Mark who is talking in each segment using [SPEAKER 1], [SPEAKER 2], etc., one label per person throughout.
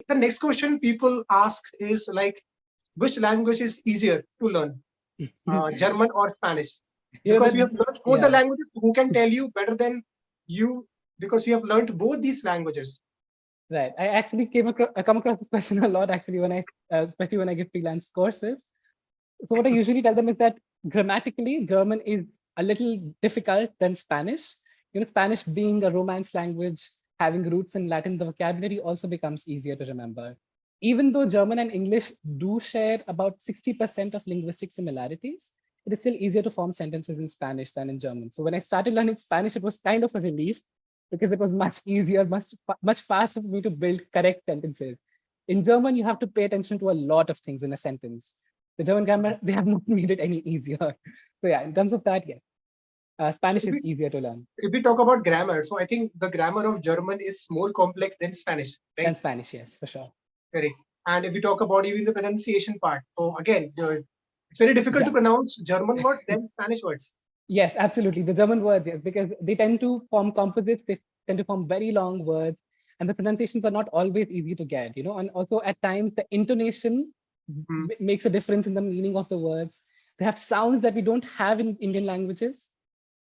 [SPEAKER 1] the next question people ask is like, which language is easier to learn, German or Spanish? Because we have learned both the
[SPEAKER 2] yeah.
[SPEAKER 1] languages. Who can tell you better than you? Because you have learned both these languages.
[SPEAKER 2] Right. I actually I come across the question a lot actually when especially when I give freelance courses. So what I usually tell them is that grammatically, German is a little difficult than Spanish. Spanish being a Romance language, having roots in Latin, the vocabulary also becomes easier to remember. Even though German and English do share about 60% of linguistic similarities, it is still easier to form sentences in Spanish than in German. So when I started learning Spanish, it was kind of a relief because it was much easier, much faster for me to build correct sentences. In German, you have to pay attention to a lot of things in a sentence. The German grammar, they have not made it any easier. So yeah, in terms of that, yeah,
[SPEAKER 1] So
[SPEAKER 2] Spanish is easier to learn
[SPEAKER 1] if we talk about grammar, so I think the grammar of German is more complex than Spanish,
[SPEAKER 2] than
[SPEAKER 1] right?
[SPEAKER 2] Spanish, yes, for sure.
[SPEAKER 1] Correct. And if we talk about even the pronunciation part, so again, it's very difficult to
[SPEAKER 2] Yeah.
[SPEAKER 1] pronounce German words than Spanish words.
[SPEAKER 2] Yes, absolutely. The German words, yes, because they tend to form composites, they tend to form very long words, and the pronunciations are not always easy to get, and also at times the intonation makes a difference in the meaning of the words. They have sounds that we don't have in Indian languages.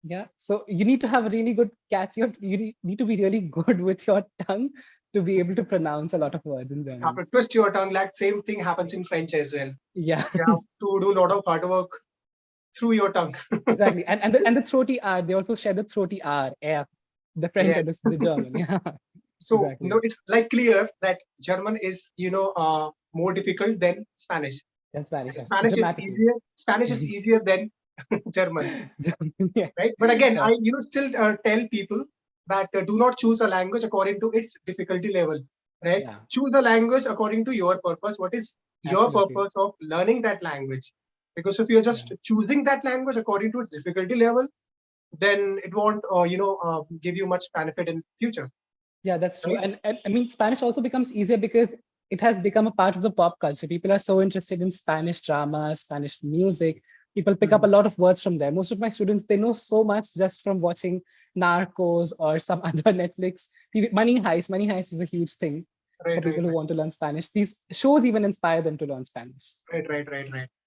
[SPEAKER 2] Yeah, so you need to have a really good catch. You need to be really good with your tongue to be able to pronounce a lot of words in
[SPEAKER 1] Have
[SPEAKER 2] German.
[SPEAKER 1] to twist your tongue. Like same thing happens in French as well.
[SPEAKER 2] Yeah,
[SPEAKER 1] You have to do a lot of hard work through your tongue.
[SPEAKER 2] exactly. And the throaty R, they also share the throaty R, F, the French
[SPEAKER 1] Yeah.
[SPEAKER 2] and the German. Yeah,
[SPEAKER 1] So
[SPEAKER 2] exactly.
[SPEAKER 1] it's like clear that German is more difficult than Spanish.
[SPEAKER 2] That's Spanish,
[SPEAKER 1] And
[SPEAKER 2] yes,
[SPEAKER 1] Spanish is
[SPEAKER 2] dramatically.
[SPEAKER 1] easier. Spanish is easier than German,
[SPEAKER 2] German, yeah,
[SPEAKER 1] right? But again,
[SPEAKER 2] yeah,
[SPEAKER 1] I still tell people that do not choose a language according to its difficulty level, right?
[SPEAKER 2] yeah,
[SPEAKER 1] Choose a language according to your purpose. What is your
[SPEAKER 2] absolutely.
[SPEAKER 1] purpose of learning that language? Because if you're
[SPEAKER 2] Yeah.
[SPEAKER 1] just choosing that language according to its difficulty level, then it won't give you much benefit in future,
[SPEAKER 2] Yeah, that's true.
[SPEAKER 1] right?
[SPEAKER 2] And I mean, Spanish also becomes easier because it has become a part of the pop culture. People are so interested in Spanish drama, Spanish music. People pick up a lot of words from there. Most of my students, they know so much just from watching Narcos or some other Netflix. Money Heist. Money Heist is a huge thing for
[SPEAKER 1] Right, right,
[SPEAKER 2] people who
[SPEAKER 1] right,
[SPEAKER 2] want to learn Spanish. These shows even inspire them to learn Spanish.
[SPEAKER 1] right, right, right, right.